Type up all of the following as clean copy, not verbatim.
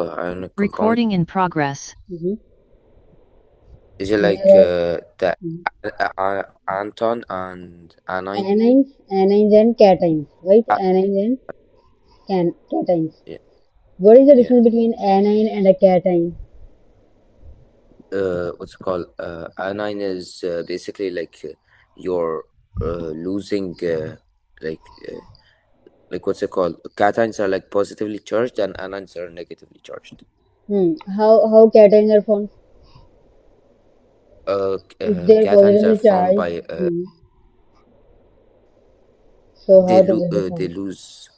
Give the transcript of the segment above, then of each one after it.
two ionic compound? Recording in progress. Is it like the anton and anion? Anions and cations, right? Anions and cations. Yeah. What is the difference between anion and a cation? What's it called? Anion is basically like you're losing like what's it called? Cations are like positively charged and anions are negatively charged. How cations are formed? If they're Cations are positively formed charged. by So they how does it they form? lose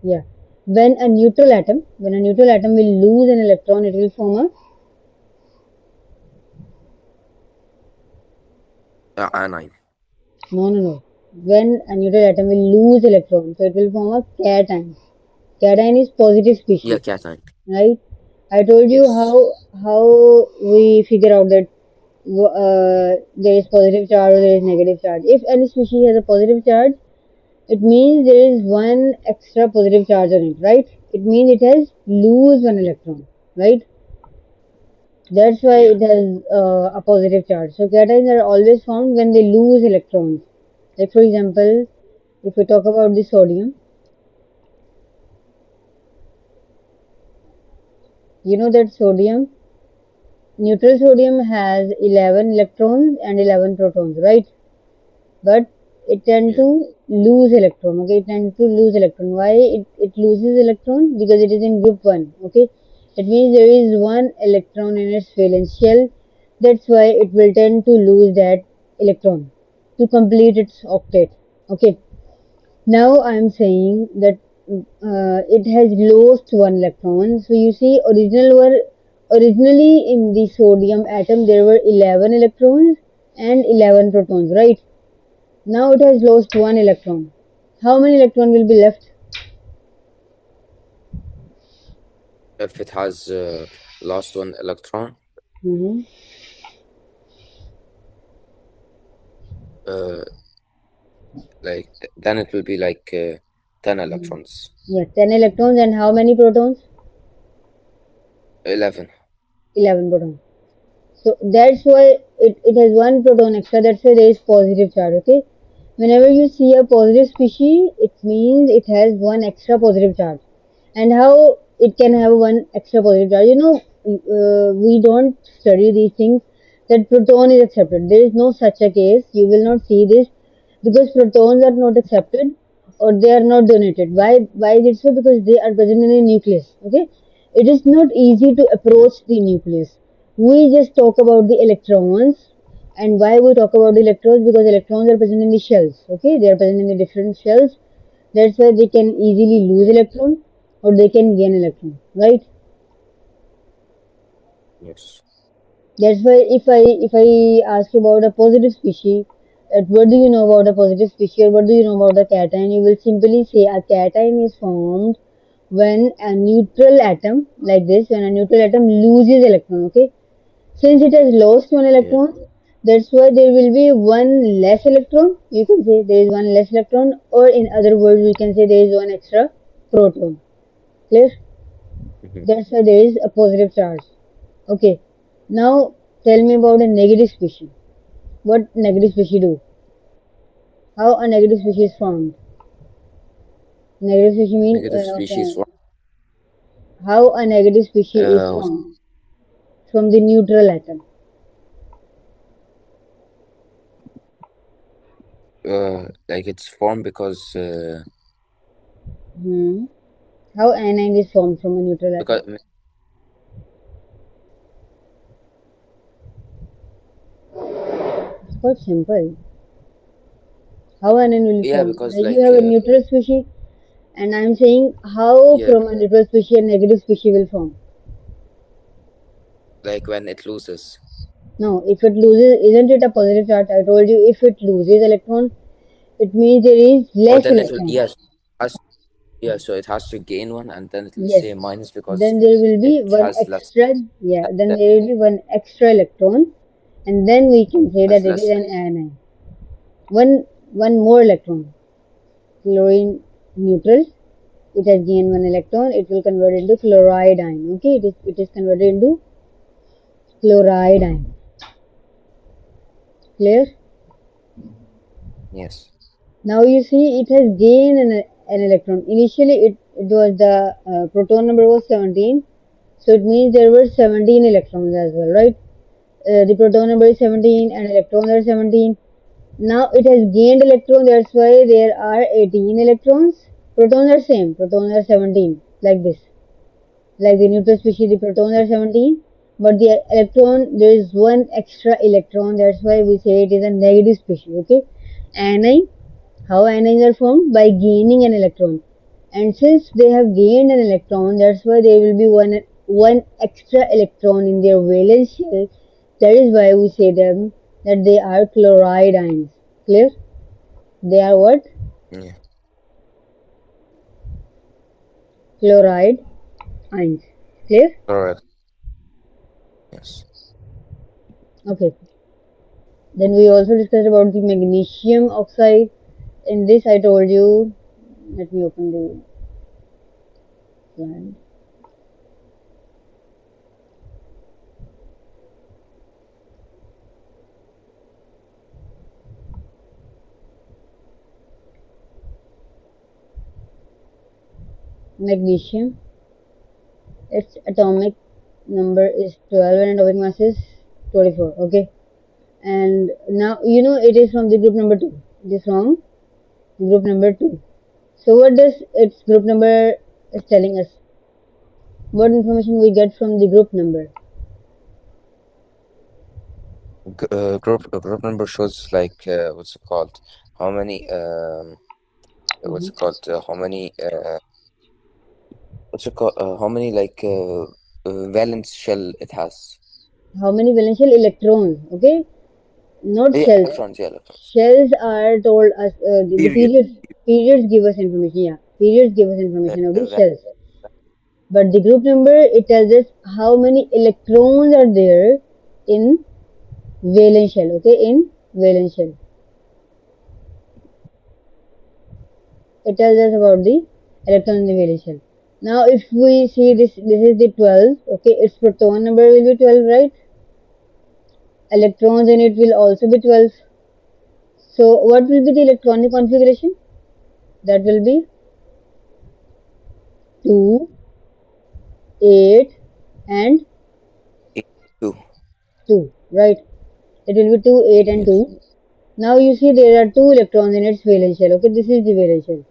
Yeah. When a neutral atom will lose an electron, it will form a anion. no. When a neutral atom will lose electron, so it will form a cation. Cation is positive Yeah, species, cation. right? I told you Yes. how we figure out that there is positive charge or there is negative charge. If any species has a positive charge, it means there is one extra positive charge on it, right? It means it has lose one electron, right? That's why Yeah. it has a positive charge. So cations are always formed when they lose electrons. Like for example, if we talk about the sodium, you know that neutral sodium has 11 electrons and 11 protons, right? But it tend Yeah. to lose electron, okay? It tend to lose electron. Why it loses electron? Because it is in group 1, okay? It means there is one electron in its valence shell. That's why it will tend to lose that electron to complete its octet, okay? Now I am saying that it has lost one electron. So you see, originally in the sodium atom there were 11 electrons and 11 protons, right? Now it has lost one electron. How many electron will be left? If it has lost one electron, Mm-hmm. like then it will be like 10 electrons. Yeah, 10 electrons and how many protons? 11. 11 protons. So that's why it has one proton extra. That's why there is positive charge. Okay. Whenever you see a positive species, it means it has one extra positive charge. And how it can have one extra positive charge? We don't study these things. That proton is accepted. There is no such a case. You will not see this because protons are not accepted or they are not donated. Why is it so? Because they are present in the nucleus. Okay. It is not easy to approach the nucleus. We just talk about the electrons. And why we talk about the electrons? Because electrons are present in the shells. Okay, they are present in the different shells. That's why they can easily lose Yeah. electron or they can gain electron, right? Yes. That's why if I ask you about a positive species, what do you know about a positive species or what do you know about a cation? You will simply say a cation is formed when a neutral atom like this, when a neutral atom loses electron. Okay, since it has lost one Yeah. electron, that's why there will be one less electron. You can say there is one less electron, or in other words, we can say there is one extra proton. Clear? Mm-hmm. That's why there is a positive charge. Okay. Now tell me about a negative species. What negative species do? How a negative species is formed? Negative species mean Negative species one. how a negative species is Uh, formed from the neutral atom. like it's formed because Hmm. How anion is formed from a neutral atom? because It's quite simple. How anion will yeah, form? because Like you like have a neutral species, and I'm saying how yeah, from a neutral species a negative species will form. like when it loses. No, if it loses, isn't it a positive charge? I told you if it loses electron, it means there is Or less then it will, electron. yes, has, yeah, so it has to gain one and then it will Yes. say minus because Then there will it be one has less. extra. Yeah. Then there will be one extra electron, and then we can say Has that it is less. an anion. One more electron. Chlorine neutral. it has gained one electron, it will convert into chloride ion. Okay, it is converted into chloride ion. Clear? Yes. Now you see it has gained an electron. Initially it was the proton number was 17. So it means there were 17 electrons as well, right? The proton number is 17 and electrons are 17. Now it has gained electron, that's why there are 18 electrons. Protons are same, protons are 17, like this. Like the neutral species, the protons are 17, but the electron, there is one extra electron, that's why we say it is a negative species, okay? Anion, how anions are formed? By gaining an electron. And since they have gained an electron, that's why there will be one extra electron in their valence shell. That is why we say them that they are chloride ions. Clear? They are what? Yeah. Chloride ions. Clear? Correct. Yes. Okay. Then we also discussed about the magnesium oxide. In this I told you, let me open the slide. Magnesium, its atomic number is 12 and atomic mass is 24. Okay. And now you know it is from the group number 2. It is from group number 2. So what does its group number is telling us? What information we get from the group number? Group number shows like what's it called? How many what's Mhm. it called? How many what's it called? How many like valence shell it has? How many valential electrons? Okay, not Yeah, shells. electrons. Yeah, electrons. Shells are told us the Period. periods. Periods give us information. Yeah, periods give us information of the Val shells. But the group number it tells us how many electrons are there in valence shell. Okay, in valence shell. It tells us about the electron in the valence shell. Now, if we see this is the 12. Okay, its proton number will be 12, right? Electrons in it will also be 12. So, what will be the electronic configuration? That will be 2, 8, and eight two. 2, right? It will be 2, 8, and Yes. 2. Now, you see there are 2 electrons in its valence shell. Okay, this is the valence shell.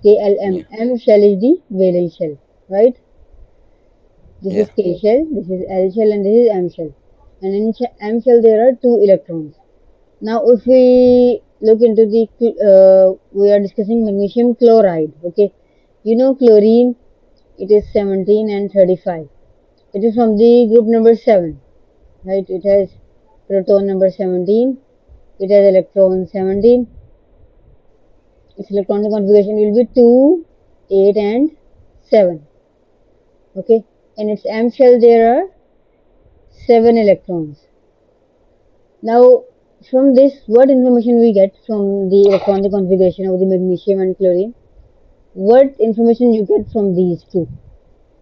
KLM. Yeah. M shell is the valence shell, right? This is Yeah. K shell, this is L shell, and this is M shell. And in M shell there are 2 electrons. Now, if we look into the, we are discussing magnesium chloride. Okay, you know chlorine, it is 17 and 35. It is from the group number 7, right? It has proton number 17. It has electron 17. Its electronic configuration will be 2, 8, and 7. Okay, in its M shell there are 7 electrons. Now, from this, what information we get from the electronic configuration of the magnesium and chlorine? What information you get from these two?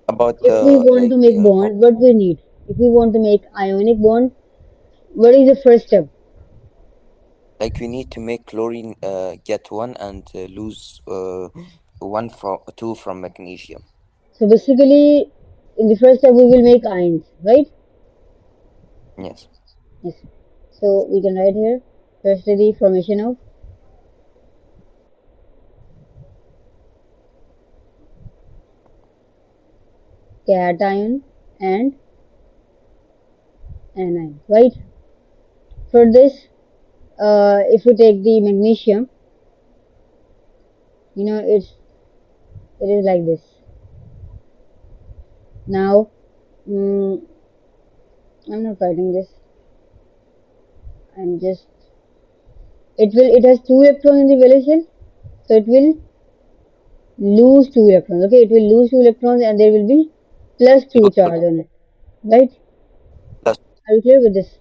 About If we want to like make how bond, what we need? If we want to make ionic bond, what is the first step? like we need to make chlorine get one and lose one from two from magnesium. So basically, in the first step, we will make ions, right? Yes. Yes. So we can write here. Firstly, the formation of cation and anion, right? For this, if we take the magnesium, it is like this. Now, mm, I'm not writing this. I'm just it has two electrons in the valence shell, so it will lose two electrons. Okay, it will lose two electrons and there will be plus two Because charge on it. Right? plus Are you clear with this?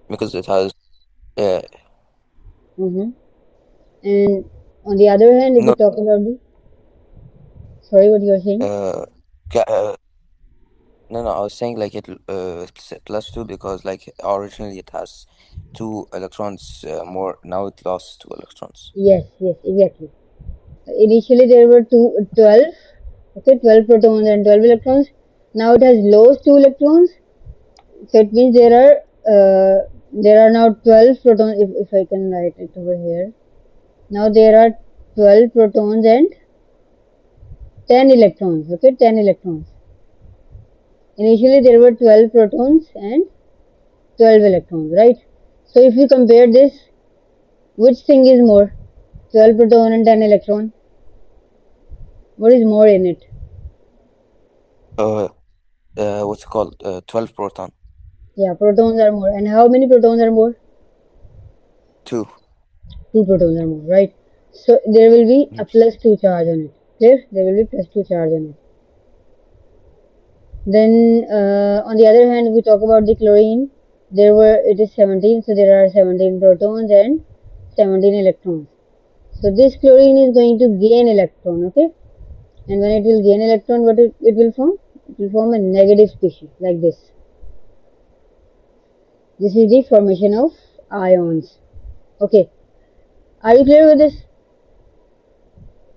because it has uh Mm-hmm. And on the other hand, if we no talk about the Sorry, what you're saying? Uh, no, I was saying like it's +2 because like originally it has 2 electrons more. Now it lost 2 electrons. Yes, yes, exactly. Initially there were 12, okay, 12 protons and 12 electrons. Now it has lost 2 electrons. So it means there are now 12 protons, if I can write it over here. Now there are 12 protons and 10 electrons, okay, 10 electrons. Initially there were 12 protons and 12 electrons, right? So if you compare this, which thing is more? 12 proton and 10 electron. What is more in it? Uh, what's it called? 12 proton. Yeah, protons are more. And how many protons are more? 2. 2 protons are more, right? So there will be a Mhm. +2 charge on it. Clear? There will be +2 charge on it. Then on the other hand, we talk about the chlorine. It is 17, so there are 17 protons and 17 electrons. So this chlorine is going to gain electron, okay? And when it will gain electron, what it will form? It will form a negative species like this. This is the formation of ions. Okay, are you clear with this?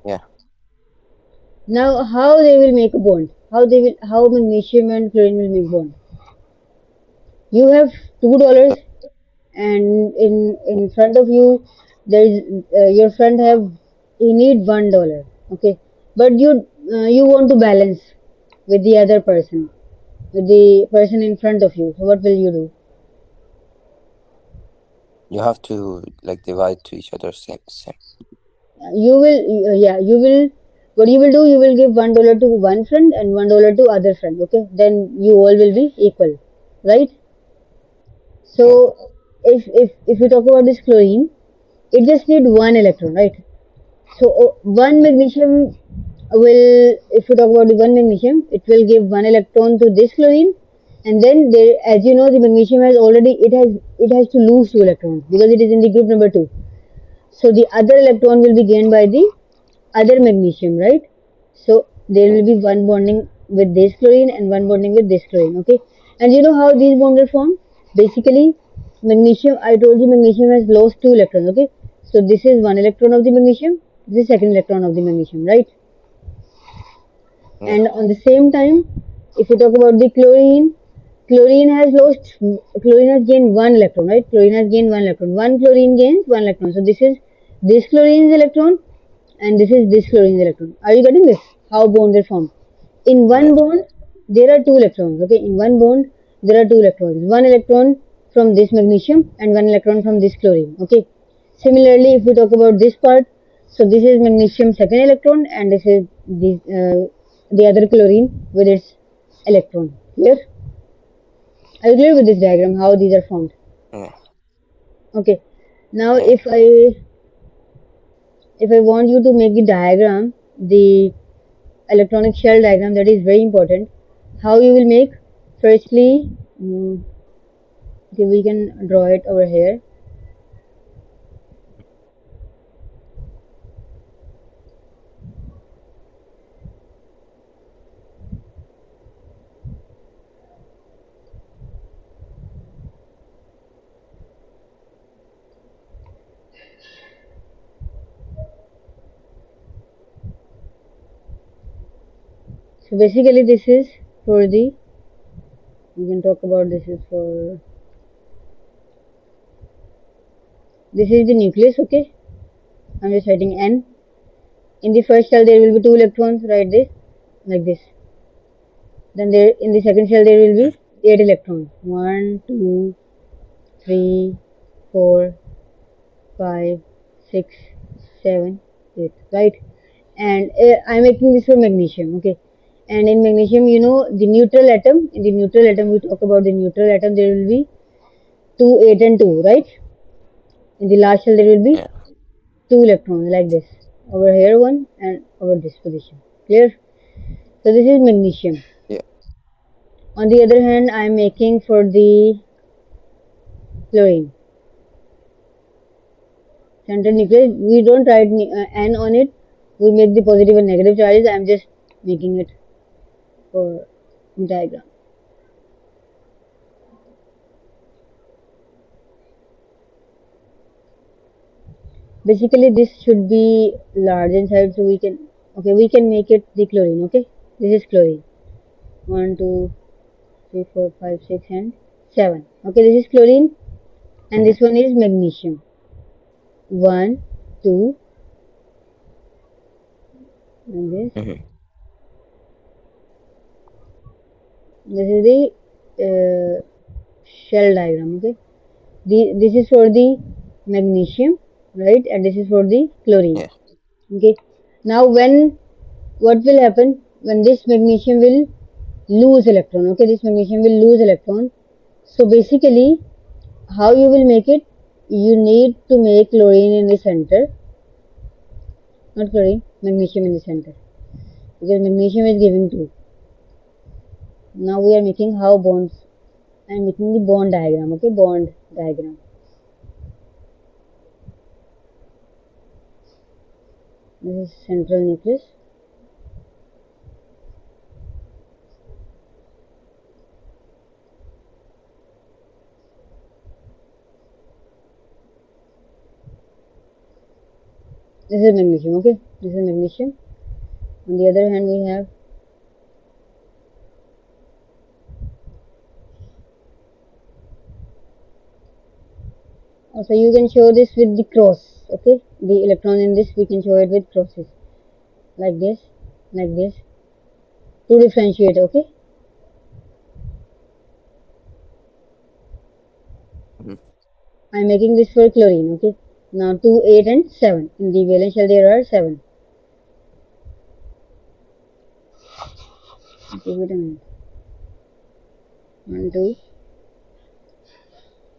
Yeah. Now, how they will make a bond? How magnesium and chlorine will make bond? You have $2, and in front of you, there is your friend he need $1. Okay, but you want to balance with the other person, with the person in front of you. So what will you do? You have to like divide to each other same. You will. What you will do? You will give $1 to one friend and $1 to other friend. Okay, then you all will be equal, right? Yeah. So if we talk about this chlorine, it just need one electron, right? So one magnesium will, if you talk about the one magnesium, it will give one electron to this chlorine, and then there, as you know, the magnesium has already it has to lose 2 electrons because it is in the group number 2. So the other electron will be gained by the other magnesium, right? So there Mm. will be one bonding with this chlorine and one bonding with this chlorine, okay? And you know how these bonds are formed? Basically, magnesium, I told you magnesium has lost 2 electrons, okay? So this is one electron of the magnesium, this is second electron of the magnesium, right? Yeah. And on the same time, if you talk about the chlorine, chlorine has gained one electron, right? Chlorine has gained one electron. One chlorine gains one electron. So this is this chlorine's electron and this is this chlorine's electron. Are you getting this? How bonds are formed? In Yeah. one bond, there are two electrons. Okay, in one bond, there are two electrons. One electron from this magnesium and one electron from this chlorine. Okay. Similarly, if we talk about this part, so this is magnesium second electron and this is the other chlorine with its electron. Clear? Are you clear with this diagram? How these are formed? Yeah. Okay. Now, Yeah. if I want you to make the diagram, the electronic shell diagram, that is very important. How you will make? Firstly, okay, we can draw it over here. So basically, this is for the. We can talk about this is for. This is the nucleus. Okay, I'm just writing N. In the first shell, there will be two electrons. Write this like this. Then there in the second shell, there will Mm. be eight electrons. One, two, three, four, 5, 6, 7, 8, right? And I'm making this for magnesium, okay? And in magnesium, the neutral atom, in the neutral atom, we talk about the neutral atom, there will be 2, 8, and 2, right? In the last shell, there will be Yeah. 2 electrons like this. Over here, one, and over this position. Clear? So this is magnesium. Yeah. On the other hand, I'm making for the chlorine. Center nucleus, we don't write N on it. We make the positive and negative charges. I'm just making it for diagram. Basically this should be large inside, so we can, okay, we can make it the chlorine. Okay, this is chlorine. 1 2 3 4 5 6 and 7. Okay, this is chlorine, and Mhm. this one is magnesium. 1 2, and Mhm. this is the shell diagram. Okay, this is for the magnesium, right, and this is for the chlorine. Yeah. Okay, now what will happen when this magnesium will lose electron? Okay, this magnesium will lose electron. So basically how you will make it, you need to make chlorine in the center, not chlorine, magnesium in the center, because magnesium is giving 2. Now we are making how bonds. I am making the bond diagram. Okay, bond diagram. This is central nucleus. This is magnesium. Okay, this is magnesium. On the other hand, we have, also you can show this with the cross. Okay, the electron in this we can show it with crosses, like this, like this, to differentiate. Okay, Mhm. I am making this for chlorine. Okay, now 2 8 and 7 in the valence shell there are 7. Okay, wait a minute. 1 2,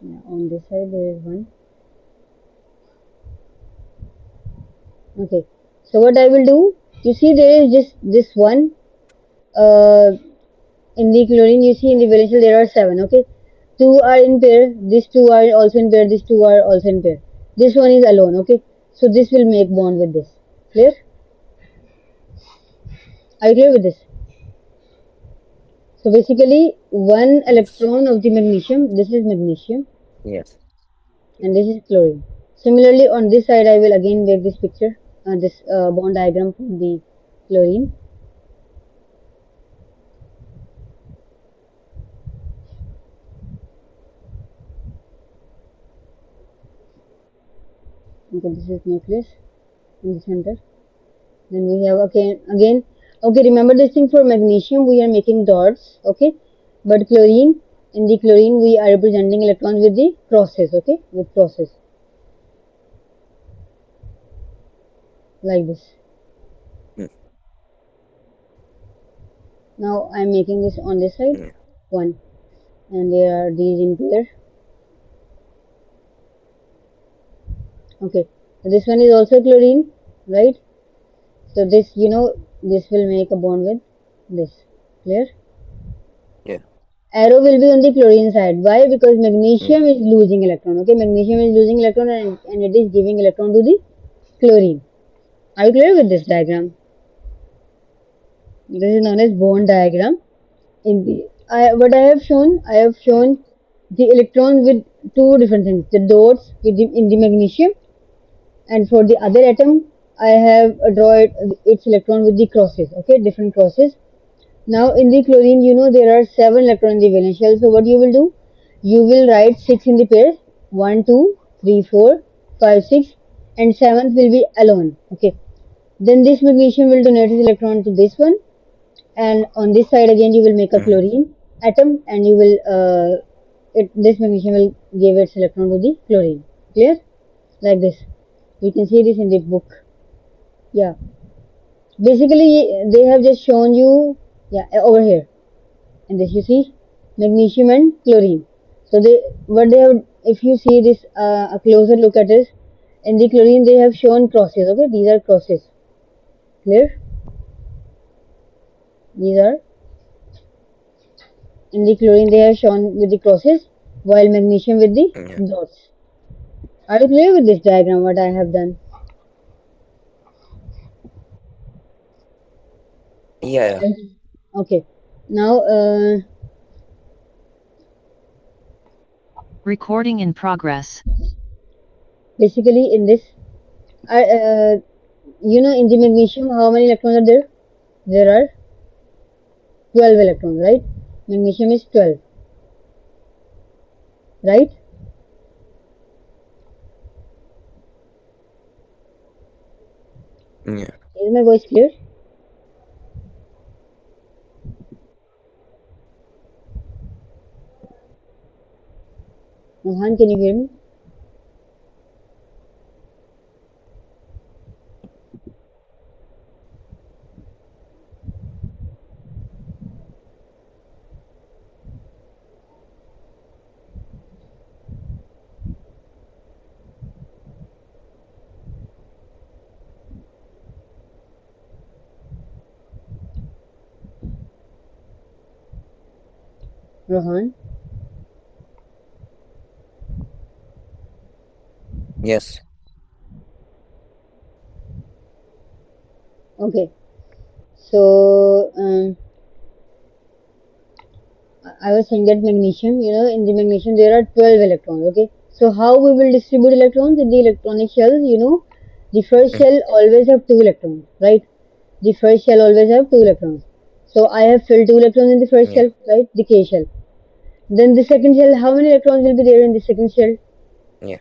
yeah, on this side there is 1. Okay, so what I will do, you see there is just this one, uh, in the chlorine you see in the valence shell there are 7. Okay, 2 are in pair, these 2 are also in pair, these 2 are also in pair, this one is alone. Okay, so this will make bond with this. Clear? Are you clear with this? So basically one Yes. electron of the magnesium, this is magnesium, Yes. and this is chlorine. Similarly on this side I will again make this picture, this bond diagram for the chlorine. Okay, this is nucleus in the center. Then we have, okay, again, okay, remember this thing, for magnesium we are making dots. Okay, but chlorine, in the chlorine we are representing electrons with the crosses. Okay, with crosses, like this. Mm. Now I am making this on this side, Yeah. 1, and there are these in pair. Okay, so this one is also chlorine, right? So this, this will make a bond with this. Clear? Yeah. Arrow will be on the chlorine side. Why? Because Yeah. magnesium is losing electron. Okay, magnesium is losing electron, and it is giving electron to the chlorine. Are you clear with this diagram? This is known as bond diagram. In the, what I have shown the electrons with two different things. The dots with in the magnesium, and for the other atom, I have drawn its electron with the crosses. Okay, different crosses. Now in the chlorine, there are 7 electrons in the valence shell. So what you will do? You will write 6 in the pairs. 1, 2, 3, 4, 5, 6, and 7th will be alone. Okay. Then this magnesium will donate its electron to this one, and on this side again you will make a Mhm. chlorine atom, and you will this magnesium will give its electron to the chlorine. Clear? Like this. You can see this in the book. Yeah. Basically, they have just shown you, yeah, over here. And this you see magnesium and chlorine. So what they have, if you see this, a closer look at this, in the chlorine they have shown crosses. Okay, these are crosses. Clear? These are, in the chlorine they have shown with the crosses, while magnesium with the Yeah. dots. Are you clear with this diagram what I have done? Yeah. Right? Okay. Now, Recording in progress. basically in this, in the magnesium, how many electrons are there? There are 12 electrons, right? Magnesium is 12, right? Yeah. Is my voice clear? Mohan, can you hear me? Rohan? Yes. Okay. So, I was saying that magnesium, in the magnesium there are 12 electrons, okay? So how we will distribute electrons in the electronic shells, the first Mm. shell always have 2 electrons, right? The first shell always have 2 electrons. So I have filled 2 electrons in the first Yeah. shell, right? The K shell. Then the second shell, how many electrons will be there in the second shell? Yeah.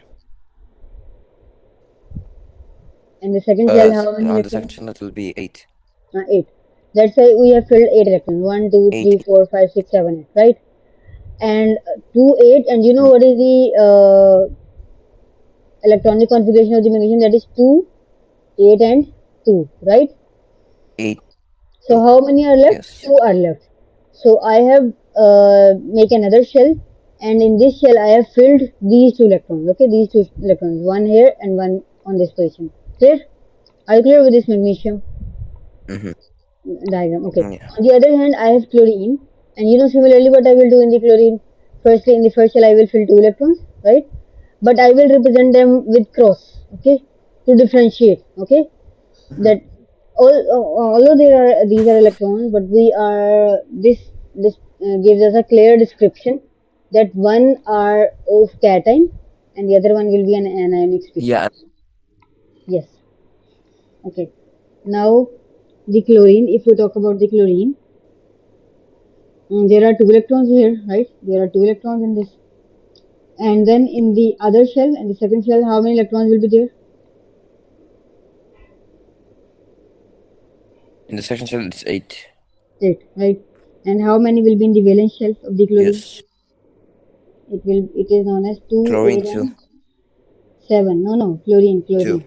And the second shell, how many On the electrons? second channel it will be 8. 8. That's why we have filled 8 electrons. 1, 2, 8. 3, 4, 5, 6, 7, 8, right? And 2, 8, and you know Mm. what is the electronic configuration of the magnesium? That is 2, 8 and 2, right? 8. So 2. how many are left? Yes. 2 are left. So I have make another shell, and in this shell I have filled these 2 electrons, okay? These 2 electrons, one here and one on this position. Clear? Are you clear with this magnesium Mm-hmm. diagram? Okay. Yeah. On the other hand, I have chlorine, and similarly what I will do in the chlorine, firstly in the first shell I will fill 2 electrons, right? But I will represent them with cross, okay, to differentiate, okay, that although there are these are electrons, but we are this gives us a clear description that one are of cation and the other one will be an anionic species. Yeah. Yes. Okay. Now the chlorine. If we talk about the chlorine, there are 2 electrons here, right? There are 2 electrons in this, and then in the other shell and the second shell, how many electrons will be there? In the second channel it's 8. 8, right? And how many will be in the valence shell of the chlorine? Yes. It is known as 2, Chlorine 8 2. and 7. No, chlorine. 2.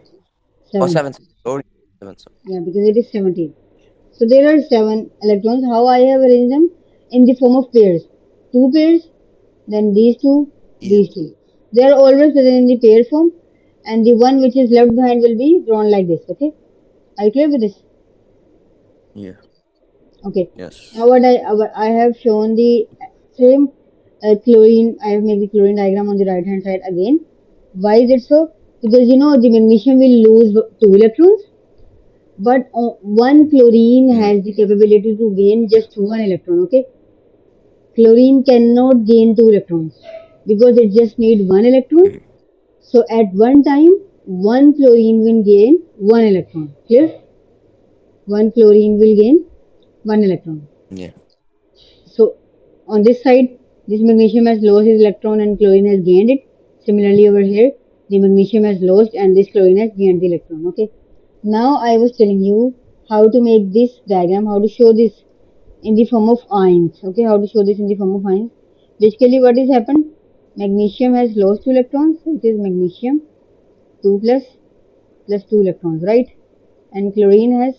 Oh, 7. 7. Sorry. 7. So. Yeah, because it is 17. So there are 7 electrons. How I have arranged them? In the form of pairs. 2 pairs, then these 2, Yeah. these 2. They are always present in the pair form, and the one which is left behind will be drawn like this, okay? Are you clear with this? Yeah. Okay. Now Yes. what I have shown the same chlorine. I have made the chlorine diagram on the right hand side again. Why is it so? Because the magnesium will lose 2 electrons, but one chlorine Mm. has the capability to gain just 1 electron. Okay, chlorine cannot gain 2 electrons because it just need 1 electron. Mm. So at one time, one chlorine will gain 1 electron. Clear? One chlorine will gain 1 electron. Yeah. So on this side, this magnesium has lost its electron and chlorine has gained it. Similarly over here, the magnesium has lost and this chlorine has gained the electron. Okay. Now I was telling you how to make this diagram, how to show this in the form of ions. Okay, how to show this in the form of ions. Basically, what has happened? Magnesium has lost 2 electrons. So it is magnesium 2 plus 2 electrons, right? And chlorine has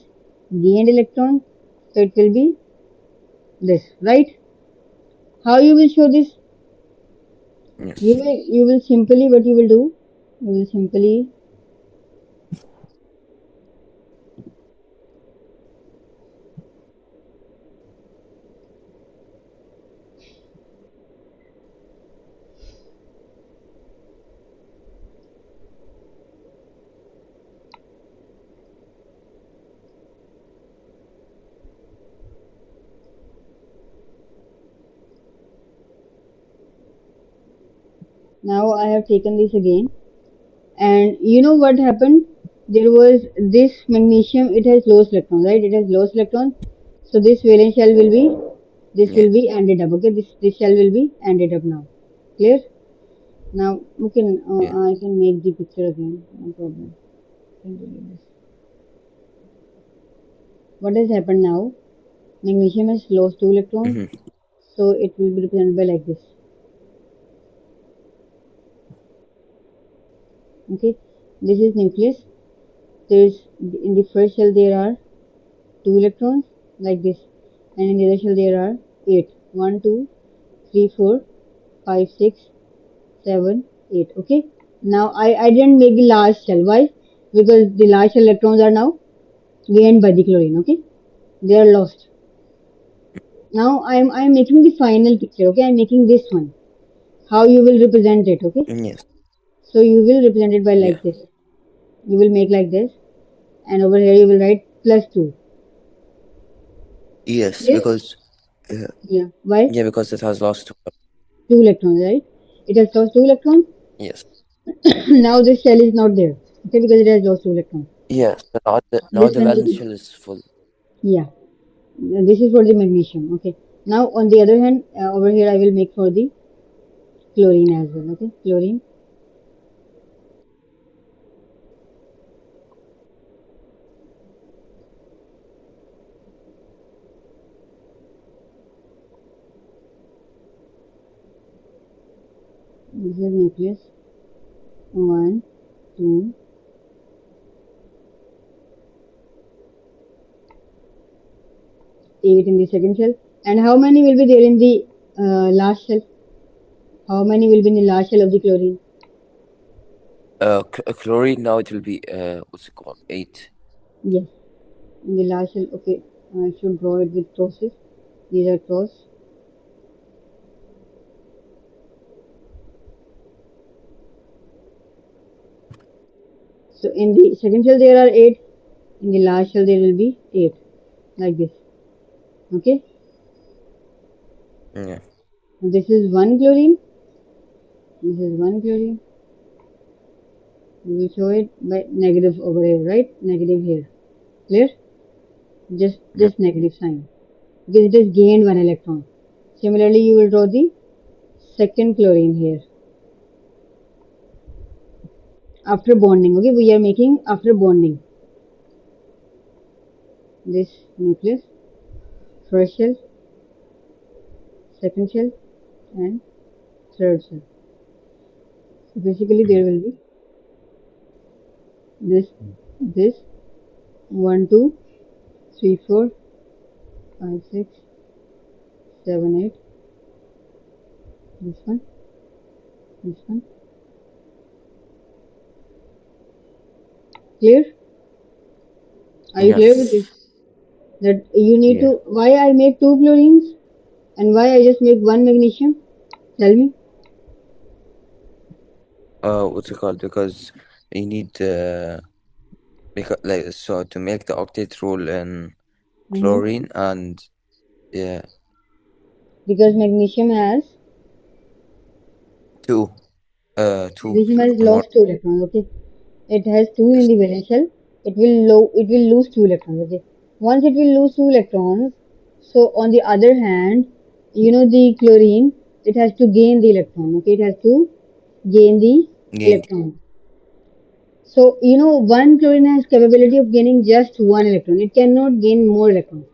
gained electron, so it will be this, right? How you will show this? You Yes. will you will simply what you will do? You will simply Now I have taken this again, and you know what happened? There was this magnesium, it has lost electron, right? It has lost electron. So this valence shell will be, this Yeah. will be ended up, okay? This shell will be ended up now. Clear? Now, Yeah. I can make the picture again, no problem. Can delete this. What has happened now? Magnesium has lost two electrons, Mm-hmm. so it will be represented by like this. Okay, this is nucleus. There's in the first shell there are two electrons like this, and in the other shell there are eight. 1, 2, 3, 4, 5, 6, 7, 8. Okay. Now I didn't make the last shell. Why? Because the last shell electrons are now gained by the chlorine. Okay, they are lost. Now I'm making the final picture. Okay, I'm making this one. How you will represent it? Okay, Yes. so you will represent it by Yeah. like this. You will make like this, and over here you will write plus 2. Yes, Yes. because uh, Yeah. Why? yeah, because it has lost two. Two electrons, right? It has lost two electrons. Yes. Now this shell is not there. Okay, because it has lost two electrons. Yes. But now This the one valence will, shell is full. yeah. This is for the magnesium. Okay. Now on the other hand, over here I will make for the chlorine as well. Okay, chlorine. This is nucleus. One, two, 8 in the second shell. And how many will be there in the last shell? How many will be in the last shell of the chlorine? Chlorine now it will be what's it called? 8. Yes, in the last shell. Okay, I should draw it with crosses. These are cross. So in the second shell there are 8. In the last shell there will be 8. Like this. Okay. Yeah. This is one chlorine. This is one chlorine. We will show it by negative over here, right? Negative here. Clear? Just Yeah. this negative sign. Because it has gained one electron. Similarly, you will draw the second chlorine here. After bonding, okay? We are making after bonding. This nucleus, first shell, second shell, and third shell. So basically, Mhm. there will be this 1, 2, 3, 4, 5, 6, 7, 8. This one, this one. Clear? Are you clear with this? Yes. That you need Yeah. to. Why I make two chlorines and why I just make one magnesium? Tell me. What's it called? Because you need because like so to make the octet rule in Mm-hmm. chlorine and yeah Because magnesium has two magnesium has more. lost two electrons. Okay, it has two in Yes. the valence shell. It will lose two electrons. Okay, once it will lose two electrons. So on the other hand, you know the chlorine, it has to gain the electron. Okay, it has to gain the Gain. electron. So you know one chlorine has capability of gaining just one electron. It cannot gain more electrons.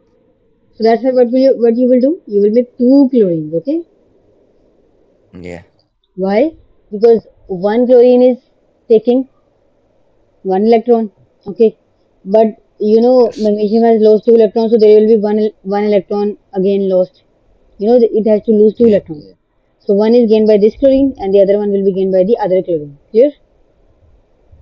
So that's why what you will do? You will make two chlorines. Okay, Yeah. why? Because one chlorine is taking one electron. Okay, but you know Yes. magnesium has lost two electrons, so there will be one electron again lost. You know it has to lose two Yeah. electrons. So one is gained by this chlorine, and the other one will be gained by the other chlorine. Clear?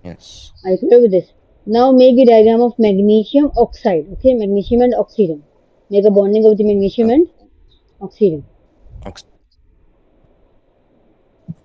Yes. Are you clear with this? Now make the diagram of magnesium oxide. Okay, magnesium and oxygen. Make a bonding of the magnesium Uh, and oxygen.